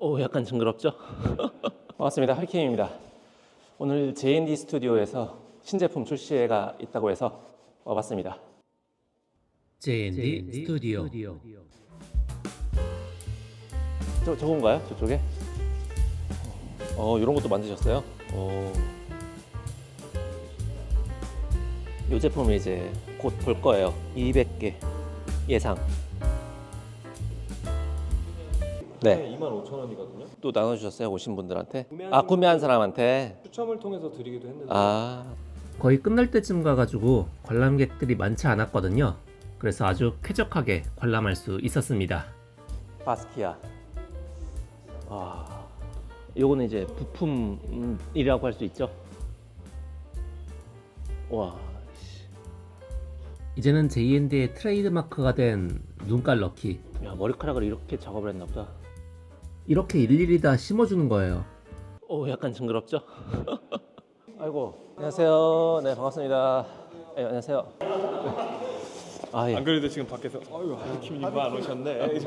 오, 약간 징그럽죠? 반갑습니다. 하리킴입니다. 오늘 J&D 스튜디오에서 신제품 출시회가 있다고 해서 와봤습니다. J&D 스튜디오. 저건가요? 저쪽에? 이런 것도 만드셨어요? 이 제품을 이제 곧 볼 거예요. 200개 예상. 네. 25,000원이거든요. 또 나눠주셨어요? 오신 분들한테? 구매한 구매한 사람한테? 추첨을 통해서 드리기도 했는데 거의 끝날 때쯤 가가지고 관람객들이 많지 않았거든요. 그래서 아주 쾌적하게 관람할 수 있었습니다. 바스키아. 요거는 이제 부품이라고 할 수 있죠? 와. 이제는 J&D의 트레이드 마크가 된 눈깔 럭키. 야, 머리카락을 이렇게 작업을 했나 보다. 이렇게 일일이 다 심어주는 거예요. 약간 징그럽죠? 아이고, 안녕하세요. 네, 반갑습니다. 네, 안녕하세요. 예. 안 그래도 지금 밖에서 어휴 하리킴님 안 오셨네.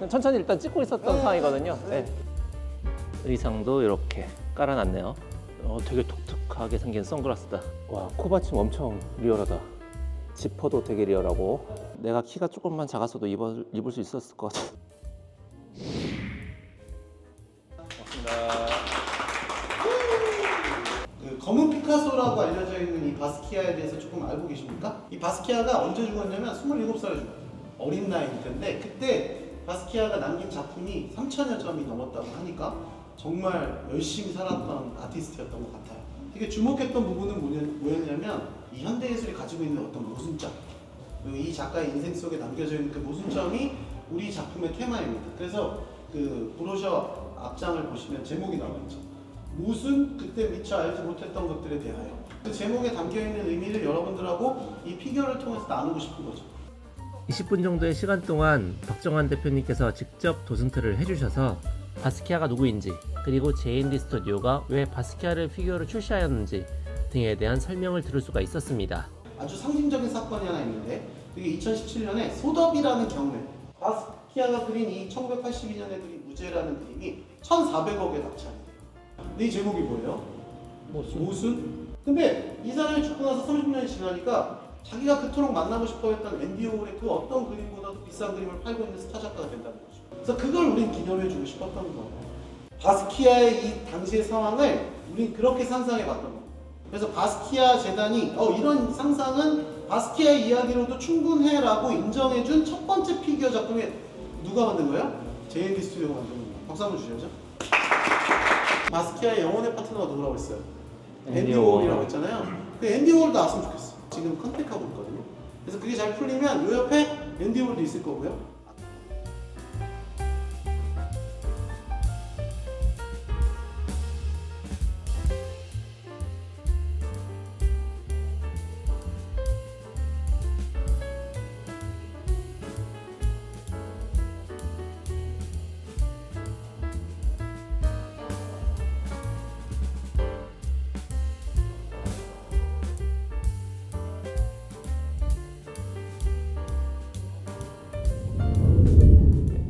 천천히 일단 찍고 있었던 상황이거든요. 네. 의상도 이렇게 깔아놨네요. 되게 독특하게 생긴 선글라스다. 와, 코받침 엄청 리얼하다. 지퍼도 되게 리얼하고. 내가 키가 조금만 작았어도 입을 수 있었을 것 같아. 그 검은 피카소라고 알려져 있는 이 바스키아에 대해서 조금 알고 계십니까? 이 바스키아가 언제 죽었냐면 27살에 죽었어요. 어린 나이일 텐데 그때 바스키아가 남긴 작품이 3,000여 점이 넘었다고 하니까 정말 열심히 살았던 아티스트였던 것 같아요. 되게 주목했던 부분은 뭐였냐면 이 현대예술이 가지고 있는 어떤 모순점, 그리고 이 작가의 인생 속에 남겨져 있는 그 모순점이 우리 작품의 테마입니다. 그래서 그 브로셔 앞장을 보시면 제목이 나와 있죠. 무슨 그때 미처 알지 못했던 것들에 대하여. 그 제목에 담겨있는 의미를 여러분들하고 이 피규어를 통해서 나누고 싶은 거죠. 20분 정도의 시간 동안 박정환 대표님께서 직접 도슨트를 해주셔서 바스키아가 누구인지, 그리고 J&D 스튜디오가 왜 바스키아를 피규어를 출시하였는지 등에 대한 설명을 들을 수가 있었습니다. 아주 상징적인 사건이 하나 있는데 그게 2017년에 소덥이라는 경매, 바스키아가 그린 이 1982년에 그린 무제라는 그림이 1,400억에 낙찰이 돼요. 근데 이 제목이 뭐예요? 모순? 근데 이 사람이 죽고 나서 30년이 지나니까 자기가 그토록 만나고 싶어 했던 앤디 워홀의 그 어떤 그림보다도 비싼 그림을 팔고 있는 스타 작가가 된다는 거죠. 그래서 그걸 우린 기념해주고 싶었던 거예요. 바스키아의 이 당시의 상황을 우린 그렇게 상상해 봤던 거예요. 그래서 바스키아 재단이 이런 상상은 바스키아의 이야기로도 충분해 라고 인정해준 첫 번째 피규어 작품이 누가 만든 거예요? J&D 스튜디오가 만든 거예요. 박수 한번 주셔야죠. 바스키아의 영혼의 파트너가 누구라고 했어요? 앤디 워홀이라고 했잖아요. 그 앤디 워홀도 나왔으면 좋겠어. 지금 컨택하고 있거든요. 그래서 그게 잘 풀리면 요 옆에 앤디 워홀도 있을 거고요.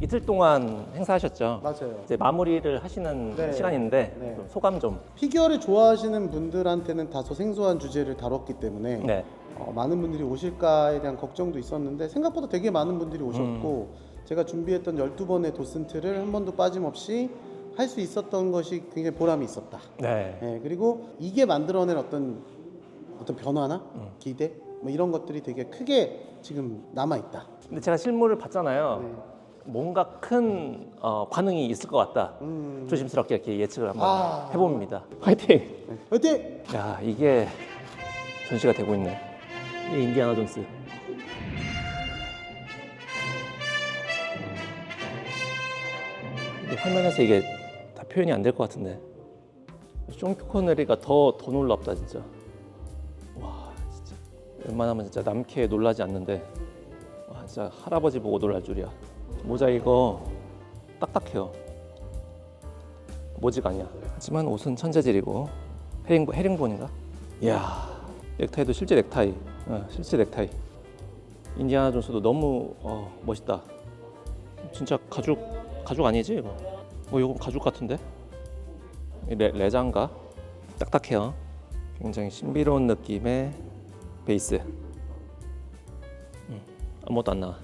이틀 동안 행사하셨죠? 맞아요. 이제 마무리를 하시는 네. 시간인데 네. 좀 소감 좀. 피규어를 좋아하시는 분들한테는 다소 생소한 주제를 다뤘기 때문에 네. 많은 분들이 오실까에 대한 걱정도 있었는데 생각보다 되게 많은 분들이 오셨고 제가 준비했던 12번의 도슨트를 한 번도 빠짐없이 할 수 있었던 것이 굉장히 보람이 있었다. 네. 네, 그리고 이게 만들어낸 어떤 변화나 기대 뭐 이런 것들이 되게 크게 지금 남아있다. 근데 제가 실물을 봤잖아요. 네. 뭔가 큰 반응이 있을 것 같다. 조심스럽게 이렇게 예측을 한번 해봅니다. 화이팅! 네. 화이팅! 야, 이게 전시가 되고 있네. 이 인디아나 존스. 이게 화면에서 이게 다 표현이 안 될 것 같은데. 쇼 코네리가 더 놀랍다 진짜. 와, 진짜 웬만하면 진짜 남캐에 놀라지 않는데 와, 진짜 할아버지 보고 놀랄 줄이야. 모자 이거 딱딱해요. 모지가 아니야. 하지만 옷은 천재질이고 헤링본인가? 이야, 넥타이도 실제 넥타이. 실제 넥타이. 인디아나 존스도 너무 멋있다. 진짜 가죽 아니지 이거? 이건 가죽 같은데? 레자인가? 딱딱해요. 굉장히 신비로운 느낌의 베이스. 아무것도 안 나와.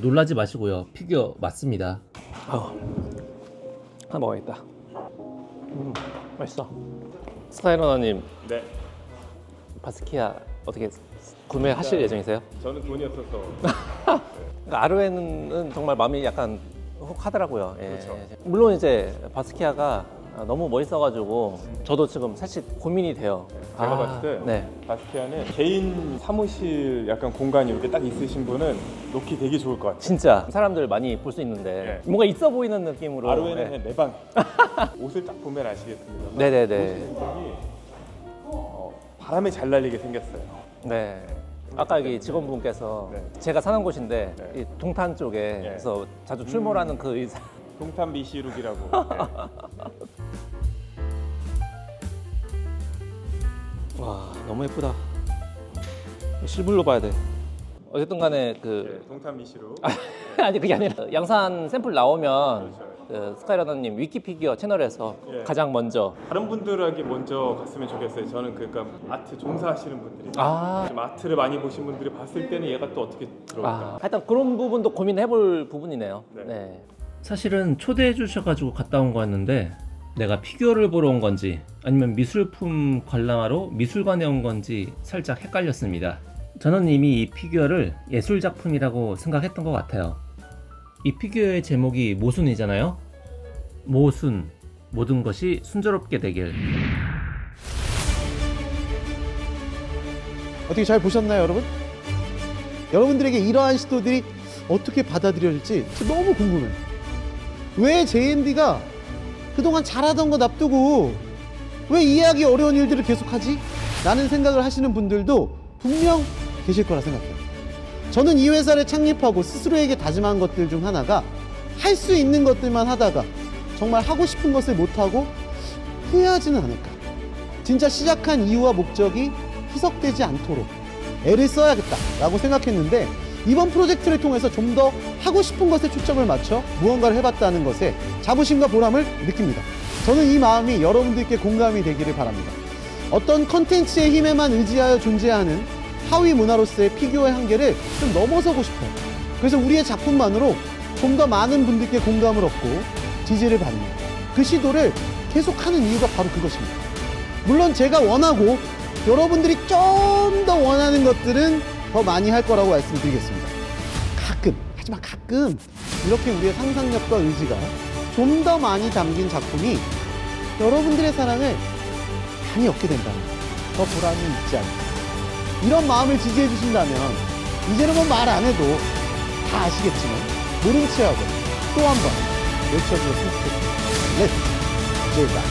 놀라지 마시고요. 피규어 맞습니다. 하나 먹어야겠다. 맛있어. 스카이러너님 네. 바스키아 어떻게 구매하실 예정이세요? 저는 돈이 없어서 그러니까 아르웨는 정말 마음이 약간 혹하더라고요. 예. 그렇죠. 물론 이제 바스키아가 너무 멋있어가지고 저도 지금 사실 고민이 돼요. 제가 봤을 때 네. 바스키아는 개인 사무실 약간 공간이 이렇게 딱 있으신 분은 놓기 되게 좋을 것 같아요. 진짜 사람들 많이 볼 수 있는데 뭔가 있어 보이는 느낌으로. 아르웨는 네. 그냥 내 방. 옷을 딱 보면 아시겠습니다. 네네네. 바람이 잘 날리게 생겼어요. 네. 아까 여기 직원분께서 네. 제가 사는 곳인데 네. 이 동탄 쪽에서 자주 출몰하는 그 의사. 동탄 미시룩이라고. 와 너무 예쁘다. 실물로 봐야 돼. 어쨌든 간에 그 동탄 미시룩. 아니 그게 아니라 양산 샘플 나오면 그 스카이러너님 위키피규어 채널에서 예. 가장 먼저 다른 분들에게 먼저 갔으면 좋겠어요. 저는 그러니까 아트 종사하시는 분들이 아. 좀 아트를 많이 보신 분들이 봤을 때는 얘가 또 어떻게 들어올까. 하여튼 그런 부분도 고민해볼 부분이네요. 네. 네. 사실은 초대해 주셔가지고 갔다 온 거였는데 내가 피규어를 보러 온 건지 아니면 미술품 관람하러 미술관에 온 건지 살짝 헷갈렸습니다. 저는 이미 이 피규어를 예술작품이라고 생각했던 것 같아요. 이 피규어의 제목이 모순이잖아요. 모순, 모든 것이 순조롭게 되길. 어떻게 잘 보셨나요, 여러분? 여러분들에게 이러한 시도들이 어떻게 받아들여질지 진짜 너무 궁금해요. 왜 JND가 그동안 잘하던 거 놔두고 왜 이해하기 어려운 일들을 계속하지? 라는 생각을 하시는 분들도 분명 계실 거라 생각해요. 저는 이 회사를 창립하고 스스로에게 다짐한 것들 중 하나가 할 수 있는 것들만 하다가 정말 하고 싶은 것을 못하고 후회하지는 않을까. 진짜 시작한 이유와 목적이 희석되지 않도록 애를 써야겠다라고 생각했는데 이번 프로젝트를 통해서 좀 더 하고 싶은 것에 초점을 맞춰 무언가를 해봤다는 것에 자부심과 보람을 느낍니다. 저는 이 마음이 여러분들께 공감이 되기를 바랍니다. 어떤 컨텐츠의 힘에만 의지하여 존재하는 하위 문화로서의 피규어의 한계를 좀 넘어서고 싶어요. 그래서 우리의 작품만으로 좀 더 많은 분들께 공감을 얻고 지지를 받는 그 시도를 계속하는 이유가 바로 그것입니다. 물론 제가 원하고 여러분들이 좀 더 원하는 것들은 더 많이 할 거라고 말씀드리겠습니다. 하지만 가끔 이렇게 우리의 상상력과 의지가 좀 더 많이 담긴 작품이 여러분들의 사랑을 많이 얻게 된다면 더 보람이 있지 않을까. 이런 마음을 지지해 주신다면 이제는 뭐 말 안 해도 다 아시겠지만 모른 체하고 또 한 번 외쳐주셨으면 좋겠습니다. 렛츠 제이다.